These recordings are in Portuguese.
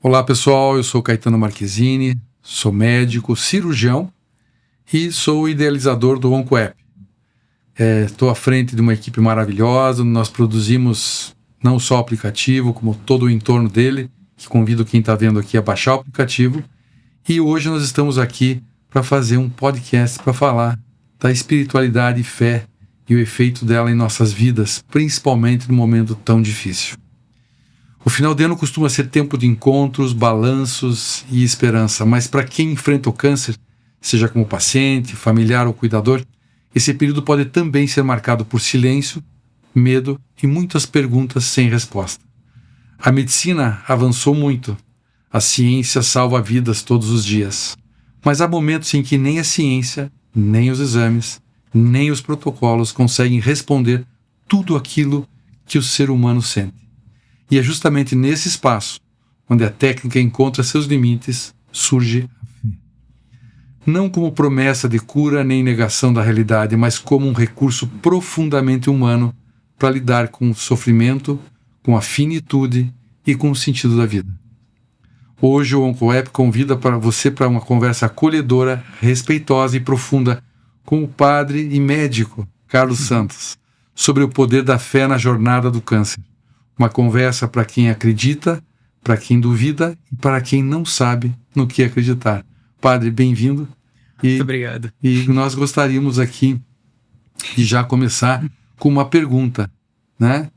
Olá pessoal, eu sou Caetano Marquezini, sou médico, cirurgião e sou o idealizador do OncoApp. Estou à frente de uma equipe maravilhosa, nós produzimos não só o aplicativo, como todo o entorno dele, que convido quem está vendo aqui a baixar o aplicativo. E hoje nós estamos aqui para fazer um podcast para falar da espiritualidade e fé e o efeito dela em nossas vidas, principalmente num momento tão difícil. O final de ano costuma ser tempo de encontros, balanços e esperança, mas para quem enfrenta o câncer, seja como paciente, familiar ou cuidador, esse período pode também ser marcado por silêncio, medo e muitas perguntas sem resposta. A medicina avançou muito, a ciência salva vidas todos os dias, mas há momentos em que nem a ciência, nem os exames, nem os protocolos conseguem responder tudo aquilo que o ser humano sente. E é justamente nesse espaço, onde a técnica encontra seus limites, surge a fé. Não como promessa de cura nem negação da realidade, mas como um recurso profundamente humano para lidar com o sofrimento, com a finitude e com o sentido da vida. Hoje o OncoApp convida para você para uma conversa acolhedora, respeitosa e profunda com o padre e médico Carlos Santos, sobre o poder da fé na jornada do câncer. Uma conversa para quem acredita, para quem duvida e para quem não sabe no que acreditar. Padre, bem-vindo. Muito obrigado. E nós gostaríamos aqui de já começar com uma pergunta, né?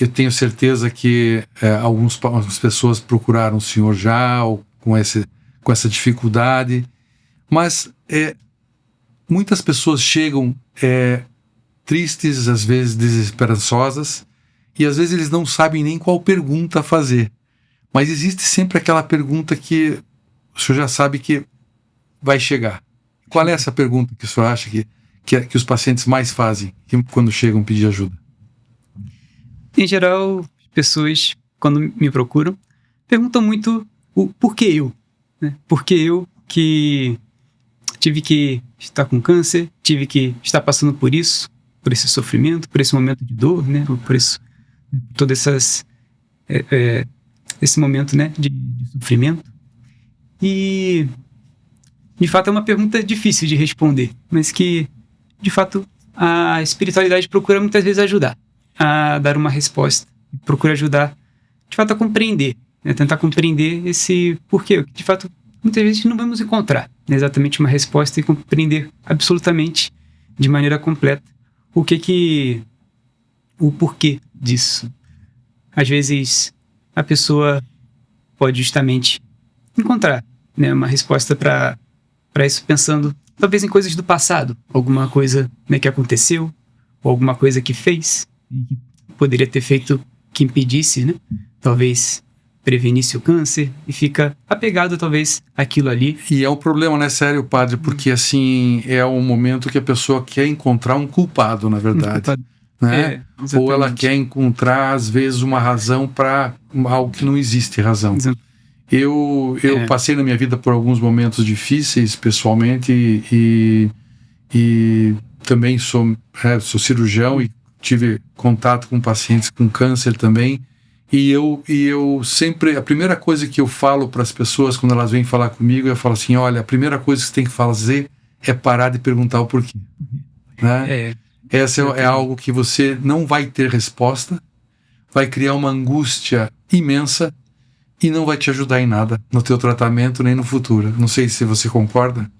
Eu tenho certeza que algumas pessoas procuraram o senhor já, ou com essa dificuldade, mas muitas pessoas chegam tristes, às vezes desesperançosas, e às vezes eles não sabem nem qual pergunta fazer. Mas existe sempre aquela pergunta que o senhor já sabe que vai chegar. Qual é essa pergunta que o senhor acha que os pacientes mais fazem quando chegam pedir ajuda? Em geral, pessoas, quando me procuram, perguntam muito o porquê eu. Né? Por que eu que tive que estar com câncer, tive que estar passando por isso, por esse sofrimento, por esse momento de dor, né? Por isso, todo esse momento, né, de sofrimento. E, de fato, é uma pergunta difícil de responder, mas que, de fato, a espiritualidade procura muitas vezes ajudar a dar uma resposta, procura ajudar, de fato, a compreender, né, tentar compreender esse porquê, que, de fato, muitas vezes não vamos encontrar, né, exatamente uma resposta e compreender absolutamente, de maneira completa, o porquê disso. Às vezes, a pessoa pode justamente encontrar, né, uma resposta para isso pensando, talvez em coisas do passado, alguma coisa, né, que aconteceu, ou alguma coisa que fez, e que poderia ter feito que impedisse, né, talvez prevenisse o câncer, e fica apegado talvez àquilo ali. E é um problema, né, sério, padre, porque assim, é um momento que a pessoa quer encontrar um culpado, na verdade. Né? Ou ela quer encontrar, às vezes, uma razão para algo que não existe razão. Eu passei na minha vida por alguns momentos difíceis, pessoalmente, e também sou cirurgião e tive contato com pacientes com câncer também. E eu sempre, a primeira coisa que eu falo para as pessoas quando elas vêm falar comigo, eu falo assim, olha, a primeira coisa que você tem que fazer é parar de perguntar o porquê. Né? Essa é algo que você não vai ter resposta, vai criar uma angústia imensa e não vai te ajudar em nada no teu tratamento nem no futuro. Não sei se você concorda.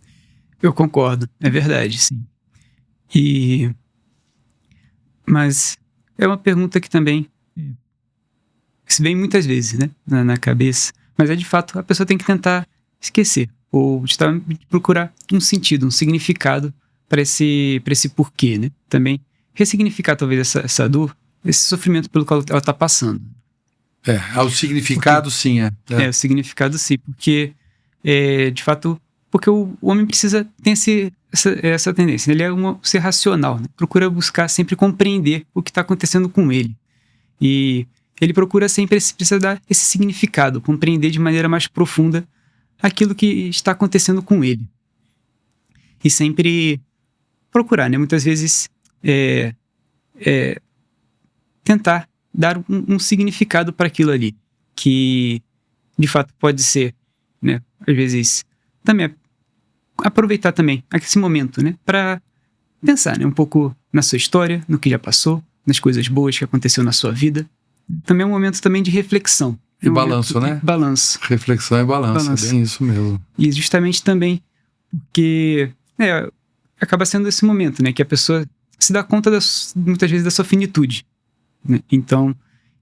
Eu concordo, é verdade, sim. Mas é uma pergunta que também se vem muitas vezes, né, na cabeça, mas de fato a pessoa tem que tentar esquecer ou procurar um sentido, um significado para esse porquê, né? Também ressignificar talvez essa dor, esse sofrimento pelo qual ela está passando. O significado sim é. O significado sim, porque de fato, porque o homem precisa ter essa tendência, ele é um ser racional, né? Procura buscar sempre compreender o que está acontecendo com ele. E ele procura sempre precisa dar esse significado, compreender de maneira mais profunda aquilo que está acontecendo com ele. E sempre procurar, né? Muitas vezes tentar dar um significado para aquilo ali, que de fato pode ser, né, às vezes, também aproveitar também esse momento, né, para pensar, né, um pouco na sua história, no que já passou, nas coisas boas que aconteceu na sua vida. Também é um momento também de reflexão. E balanço, né? Balanço. Reflexão e balanço, é bem isso mesmo. E justamente também porque acaba sendo esse momento, né, que a pessoa se dá conta muitas vezes da sua finitude, né? Então,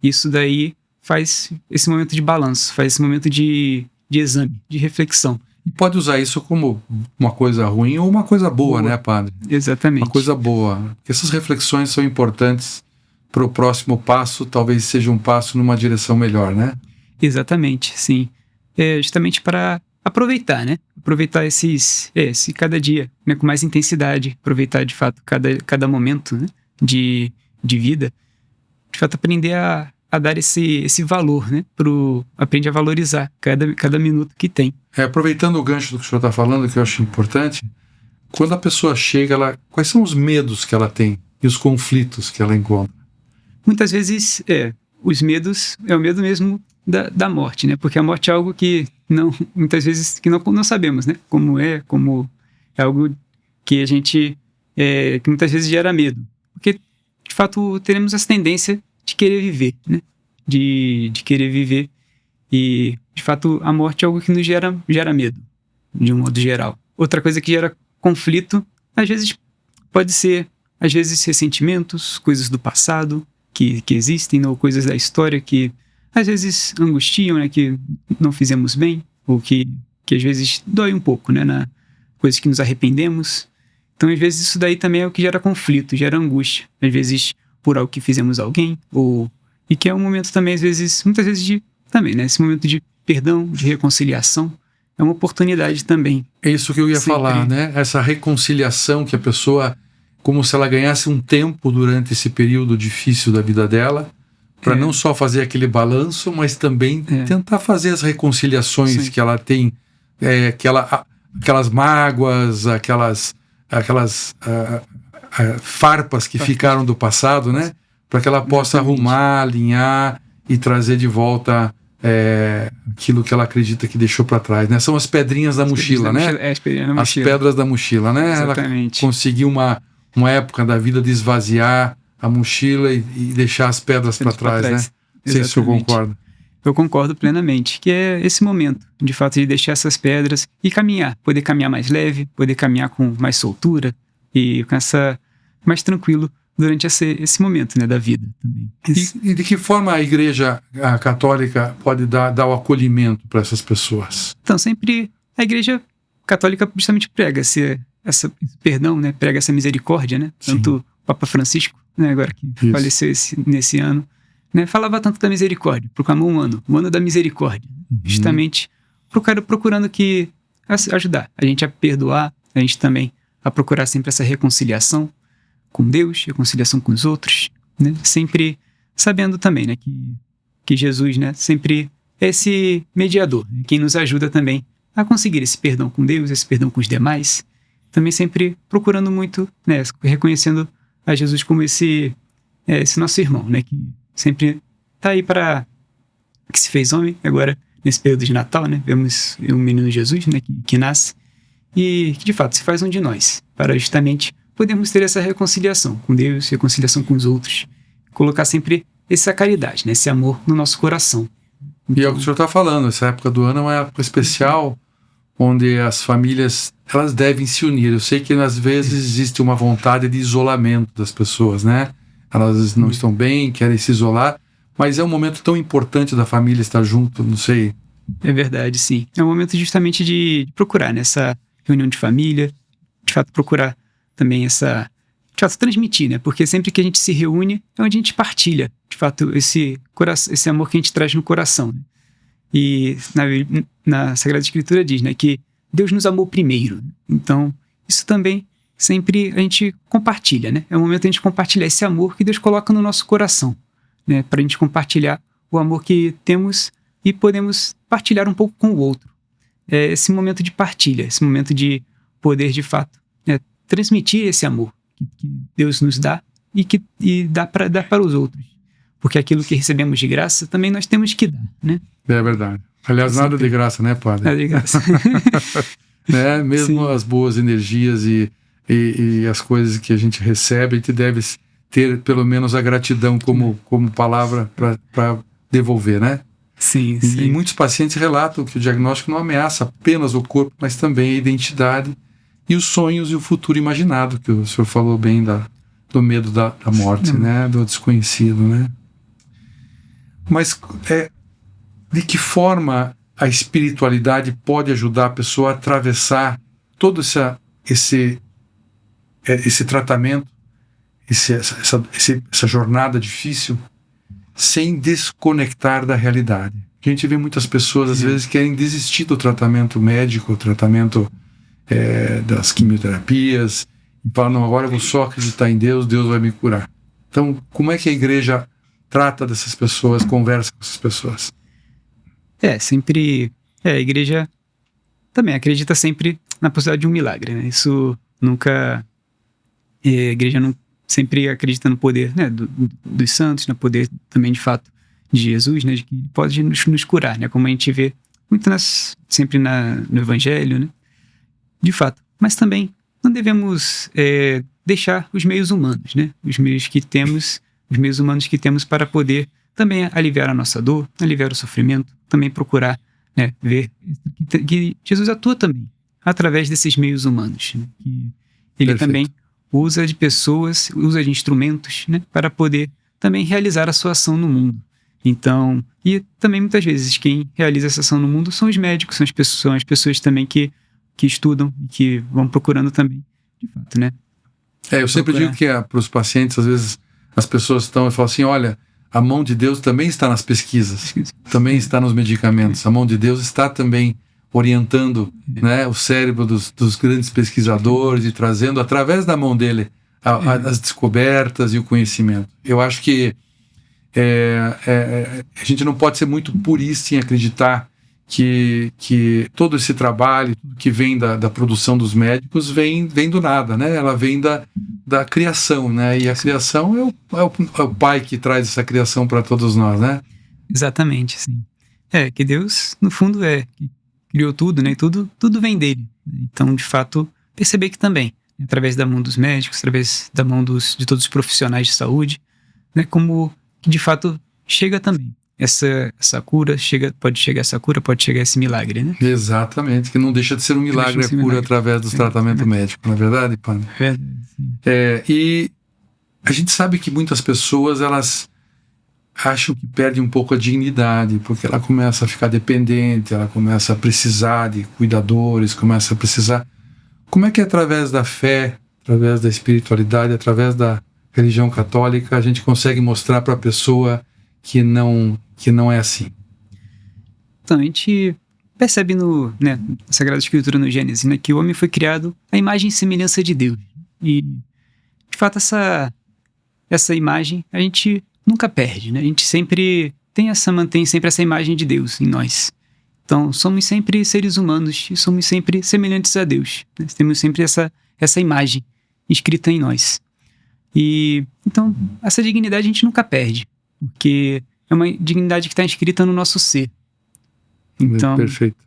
isso daí faz esse momento de balanço, faz esse momento de exame, de reflexão. E pode usar isso como uma coisa ruim ou uma coisa boa, né, padre? Exatamente. Uma coisa boa. Porque essas reflexões são importantes para o próximo passo, talvez seja um passo numa direção melhor, né? Exatamente, sim. Justamente para aproveitar, né? Aproveitar esse cada dia, né, com mais intensidade, aproveitar de fato cada momento, né, de vida, de fato aprender a dar esse valor, né? Aprende a valorizar cada minuto que tem. Aproveitando o gancho do que o senhor está falando, que eu acho importante, quando a pessoa chega, quais são os medos que ela tem e os conflitos que ela encontra? Muitas vezes, os medos, é o medo mesmo da morte, né? Porque a morte é algo que muitas vezes que não sabemos, né? Como é algo que a gente, que muitas vezes gera medo. Porque, de fato, teremos essa tendência de querer viver, né? De querer viver. E, de fato, a morte é algo que nos gera medo, de um modo geral. Outra coisa que gera conflito, às vezes, pode ser, às vezes, ressentimentos, coisas do passado que existem, ou coisas da história que, às vezes, angustiam, né? Que não fizemos bem, ou que às vezes dói um pouco, né? Coisas que nos arrependemos. Então, às vezes, isso daí também é o que gera conflito, gera angústia. Às vezes, por algo que fizemos a alguém, e que é um momento também, às vezes, muitas vezes, também, né? Esse momento de perdão, de reconciliação, é uma oportunidade também. É isso que eu ia falar, né? Essa reconciliação que a pessoa, como se ela ganhasse um tempo durante esse período difícil da vida dela, para não só fazer aquele balanço, mas também tentar fazer as reconciliações que ela tem, aquelas mágoas, aquelas farpas que ficaram do passado, né? Para que ela possa arrumar, alinhar e trazer de volta aquilo que ela acredita que deixou para trás, né? São as pedrinhas da mochila, né? As pedras da mochila, né? Exatamente. Ela conseguiu uma época da vida de esvaziar a mochila e deixar as pedras para trás, né? Não sei se o senhor concorda. Eu concordo plenamente, que é esse momento, de fato, de deixar essas pedras e caminhar, poder caminhar mais leve, poder caminhar com mais soltura e com mais tranquilo durante esse momento, né, da vida também. E de que forma a Igreja Católica pode dar o acolhimento para essas pessoas? Então, sempre a Igreja Católica justamente prega esse perdão, né, prega essa misericórdia, né? Sim. Tanto o Papa Francisco, né, agora que faleceu nesse ano, né, falava tanto da misericórdia, proclamou o ano da misericórdia, justamente procurando ajudar a gente a perdoar, a gente também a procurar sempre essa reconciliação com Deus, reconciliação com os outros, né, sempre sabendo também, né, que Jesus, né, sempre é esse mediador, né, quem nos ajuda também a conseguir esse perdão com Deus, esse perdão com os demais, também sempre procurando muito, né, reconhecendo a Jesus como esse nosso irmão, né, que sempre está aí que se fez homem, agora nesse período de Natal, né, vemos o menino Jesus, né, que nasce e que de fato se faz um de nós, para justamente podermos ter essa reconciliação com Deus, reconciliação com os outros, colocar sempre essa caridade, né, esse amor no nosso coração. E é o que o senhor está falando, essa época do ano é uma época especial, onde as famílias, elas devem se unir. Eu sei que às vezes existe uma vontade de isolamento das pessoas, né? Elas não estão bem, querem se isolar, mas é um momento tão importante da família estar junto, não sei. É verdade, sim. É um momento justamente de procurar nessa reunião de família, de fato procurar também de fato transmitir, né? Porque sempre que a gente se reúne é onde a gente partilha, de fato, esse amor que a gente traz no coração, né? E na Sagrada Escritura diz, né, que Deus nos amou primeiro. Então, isso também sempre a gente compartilha, né? É o momento de a gente compartilhar esse amor que Deus coloca no nosso coração, né? Para a gente compartilhar o amor que temos e podemos partilhar um pouco com o outro. É esse momento de partilha, esse momento de poder, de fato, transmitir esse amor que Deus nos dá e dá para os outros. Porque aquilo que recebemos de graça também nós temos que dar, né? É verdade. Aliás, nada de graça, né, padre? Nada de graça. Né? Mesmo Sim. as boas energias e as coisas que a gente recebe, a gente deve ter pelo menos a gratidão como palavra para devolver, né? Sim, E sim. muitos pacientes relatam que o diagnóstico não ameaça apenas o corpo, mas também a identidade e os sonhos e o futuro imaginado, que o senhor falou bem do medo da morte, né? Do desconhecido, né? Mas de que forma a espiritualidade pode ajudar a pessoa a atravessar todo esse tratamento, essa jornada difícil, sem desconectar da realidade? A gente vê muitas pessoas, às vezes, querem desistir do tratamento médico, o tratamento das quimioterapias, e falam, não, agora eu vou só acreditar em Deus, Deus vai me curar. Então, como é que a igreja trata dessas pessoas, conversa com essas pessoas? Sempre. A igreja também acredita sempre na possibilidade de um milagre, né? Isso nunca. A igreja não sempre acredita no poder, né, dos santos, no poder também de fato de Jesus, né, de que ele pode nos curar, né, como a gente vê muito sempre no Evangelho, né, de fato. Mas também não devemos deixar os meios humanos, né, os meios humanos que temos para poder também aliviar a nossa dor, aliviar o sofrimento, também procurar, né, ver que Jesus atua também através desses meios humanos, né, que ele Perfeito. também usa de pessoas, usa de instrumentos, né, para poder também realizar a sua ação no mundo. Então, e também muitas vezes quem realiza essa ação no mundo são os médicos, são as pessoas também que estudam e que vão procurando também, de fato, né? Eu sempre digo que para os pacientes, às vezes, as pessoas estão e falam assim, olha, a mão de Deus também está nas pesquisas, também está nos medicamentos, a mão de Deus está também orientando, né, o cérebro dos grandes pesquisadores e trazendo, através da mão dele, as descobertas e o conhecimento. Eu acho que a gente não pode ser muito purista em acreditar que todo esse trabalho que vem da produção dos médicos vem do nada, né? Ela vem da criação, né? E a criação é o pai que traz essa criação para todos nós, né? Exatamente, sim. Que Deus, no fundo, que criou tudo, né? E tudo vem dele. Então, de fato, perceber que também, através da mão dos médicos, através da mão de todos os profissionais de saúde, né? Como que de fato chega também essa cura, pode chegar esse milagre, né? Exatamente, que não deixa de ser um milagre a cura através do tratamento médico, não é verdade, Padre? Verdade, sim. E a gente sabe que muitas pessoas, elas acham que perdem um pouco a dignidade, porque ela começa a ficar dependente, ela começa a precisar de cuidadores, começa a precisar... Como é que através da fé, através da espiritualidade, através da religião católica, a gente consegue mostrar para a pessoa que não é assim? Então, a gente percebe na Sagrada Escritura, no Gênesis, né, que o homem foi criado à imagem e semelhança de Deus. E, de fato, essa imagem a gente nunca perde, né? A gente sempre mantém sempre essa imagem de Deus em nós. Então, somos sempre seres humanos e somos sempre semelhantes a Deus, né? Temos sempre essa imagem escrita em nós. E, então, essa dignidade a gente nunca perde, porque é uma dignidade que está inscrita no nosso ser. Então, perfeito.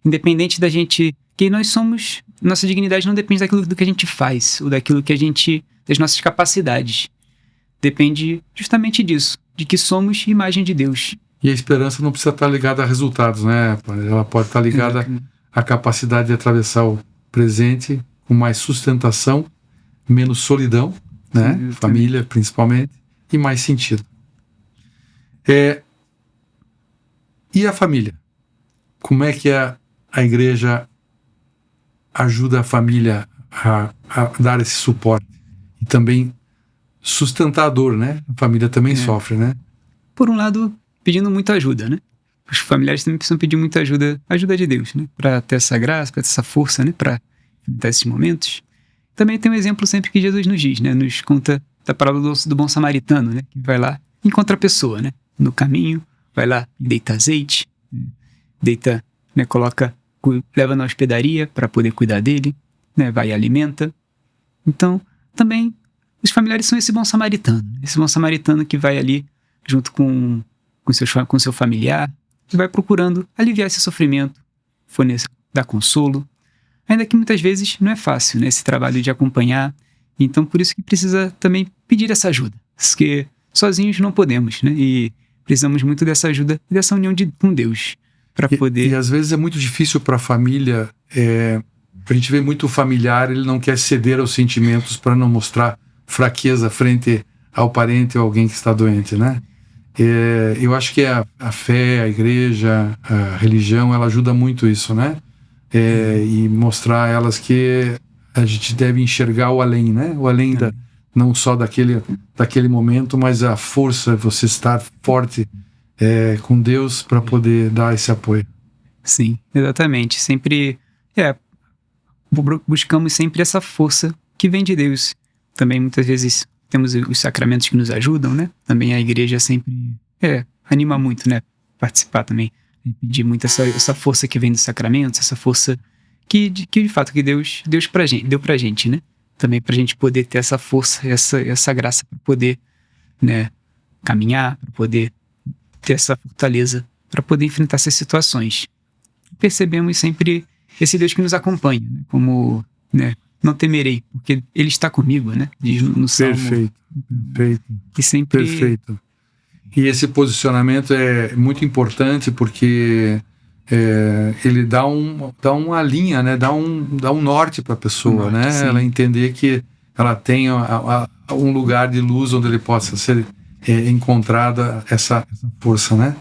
Independente da gente... Que nós somos... Nossa dignidade não depende daquilo do que a gente faz, ou daquilo que das nossas capacidades. Depende justamente disso, de que somos imagem de Deus. E a esperança não precisa estar ligada a resultados, né? Ela pode estar ligada à capacidade de atravessar o presente com mais sustentação, menos solidão, né? Sim, família principalmente, e mais sentido. E a família? Como é que a igreja ajuda a família a dar esse suporte? E também sustentar a dor, né? A família também sofre, né? Por um lado, pedindo muita ajuda, né? Os familiares também precisam pedir muita ajuda de Deus, né? Para ter essa graça, para ter essa força, né? Para enfrentar esses momentos. Também tem um exemplo sempre que Jesus nos diz, né? Nos conta da parábola do bom samaritano, né? Que vai lá, encontra a pessoa, né? No caminho, vai lá e deita azeite, deita, né? Leva na hospedaria para poder cuidar dele, né? Vai e alimenta. Então, também os familiares são esse bom samaritano que vai ali junto com seu familiar, e vai procurando aliviar esse sofrimento, dar consolo, ainda que muitas vezes não é fácil, né, esse trabalho de acompanhar. Então, por isso que precisa também pedir essa ajuda, porque sozinhos não podemos, né, e precisamos muito dessa ajuda e dessa união com Deus para poder... E às vezes é muito difícil para a família, a gente vê muito familiar, ele não quer ceder aos sentimentos para não mostrar fraqueza frente ao parente ou alguém que está doente, né? Eu acho que a fé, a igreja, a religião, ela ajuda muito isso, né? E mostrar a elas que a gente deve enxergar o além, né? O além não só daquele momento, mas a força, você estar forte com Deus para poder dar esse apoio. Sim, exatamente. Sempre buscamos sempre essa força que vem de Deus. Também muitas vezes temos os sacramentos que nos ajudam, né? Também a igreja sempre anima muito, né? Participar também, pedir muito essa força que vem dos sacramentos, essa força que de fato que Deus deu pra gente, né? Também pra gente poder ter essa força, essa graça para poder, né, caminhar, para poder ter essa fortaleza, para poder enfrentar essas situações. Percebemos sempre esse Deus que nos acompanha, né? Como, né, não temerei, porque Ele está comigo, né? Diz no Salmo. Perfeito. E sempre... Perfeito. E esse posicionamento é muito importante porque ele dá uma linha, né? Dá um norte para a pessoa, né? Sim. Ela entender que ela tem um lugar de luz onde ele possa ser encontrada essa força, né?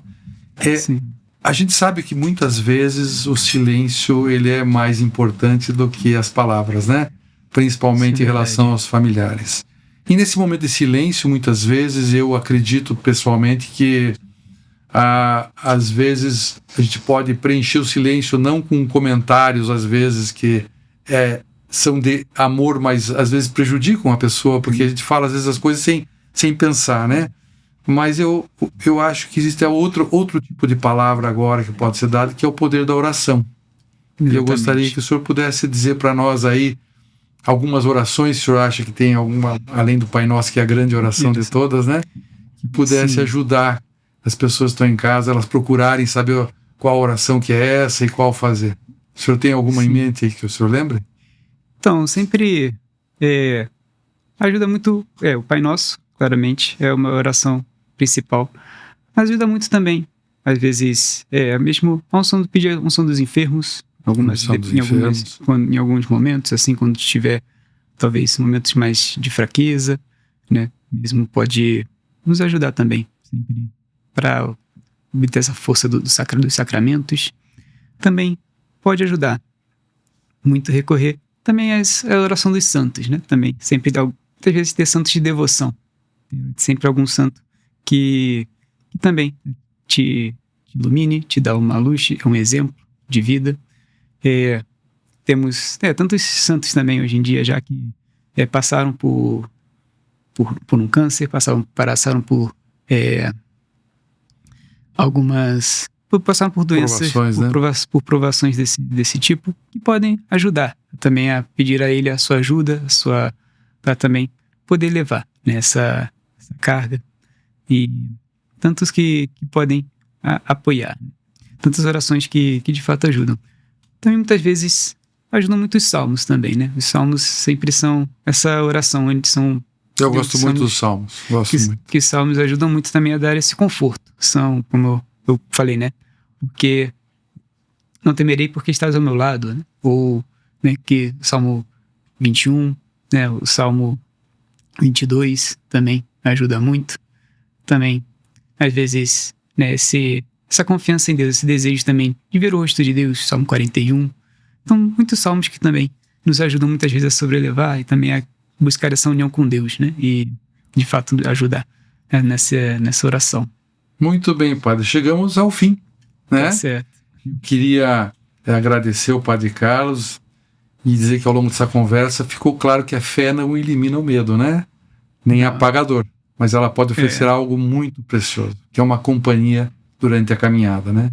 Sim. A gente sabe que muitas vezes o silêncio ele é mais importante do que as palavras, né? Principalmente em relação aos familiares. E nesse momento de silêncio, muitas vezes, eu acredito pessoalmente que às vezes a gente pode preencher o silêncio não com comentários, às vezes, que são de amor, mas às vezes prejudicam a pessoa, porque a gente fala às vezes as coisas sem pensar, né? Mas eu acho que existe outro tipo de palavra agora que pode ser dada, que é o poder da oração. Exatamente. E eu gostaria que o senhor pudesse dizer para nós aí algumas orações, se o senhor acha que tem alguma, além do Pai Nosso, que é a grande oração de todas, né? Que pudesse ajudar as pessoas que estão em casa, elas procurarem saber qual oração que é essa e qual fazer. O senhor tem alguma em mente aí que o senhor lembre? Então, sempre ajuda muito, o Pai Nosso, claramente, é uma oração principal. Ajuda muito também, às vezes, mesmo pedir a unção dos enfermos, em alguns momentos, assim, quando tiver, talvez, momentos mais de fraqueza, né? Mesmo pode nos ajudar também, sempre, para obter essa força dos sacramentos. Também pode ajudar muito recorrer também à oração dos santos, né? Também, sempre, muitas vezes, ter santos de devoção. Sempre algum santo que também te ilumine, te dá uma luz, um exemplo de vida. Temos tantos santos também hoje em dia já que passaram por um câncer, passaram por passaram por doenças, por provações desse tipo, que podem ajudar também a pedir a ele a sua ajuda, para também poder levar, né, essa carga. E tantos que podem apoiar, né? Tantas orações que de fato ajudam. Também muitas vezes ajudam muito os salmos também, né? Os salmos sempre são essa oração, onde são... Eu gosto muito dos salmos. Que os salmos ajudam muito também a dar esse conforto. São, como eu falei, né? Porque não temerei porque estás ao meu lado, né? Ou, né, que o Salmo 21, né? O Salmo 22 também ajuda muito. Também, às vezes, né, essa confiança em Deus, esse desejo também de ver o rosto de Deus, Salmo 41. Então, muitos salmos que também nos ajudam muitas vezes a sobrelevar e também a buscar essa união com Deus, né? E, de fato, ajudar nessa oração. Muito bem, padre. Chegamos ao fim, né? Tá certo. Queria agradecer ao padre Carlos e dizer que ao longo dessa conversa ficou claro que a fé não elimina o medo, né? Nem apagador. Mas ela pode oferecer algo muito precioso, que é uma companhia durante a caminhada, né?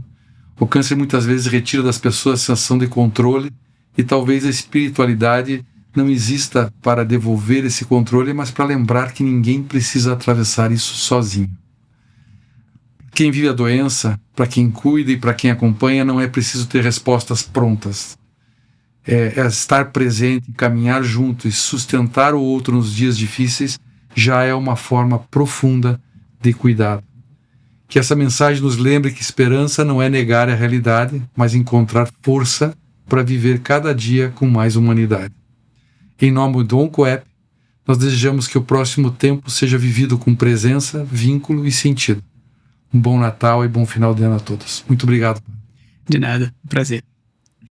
O câncer muitas vezes retira das pessoas a sensação de controle e talvez a espiritualidade não exista para devolver esse controle, mas para lembrar que ninguém precisa atravessar isso sozinho. quem vive a doença, para quem cuida e para quem acompanha, não é preciso ter respostas prontas. É estar presente, caminhar junto e sustentar o outro nos dias difíceis já é uma forma profunda de cuidado. Que essa mensagem nos lembre que esperança não é negar a realidade, mas encontrar força para viver cada dia com mais humanidade. Em nome do OncoApp, nós desejamos que o próximo tempo seja vivido com presença, vínculo e sentido. Um bom Natal e bom final de ano a todos. Muito obrigado. De nada, prazer.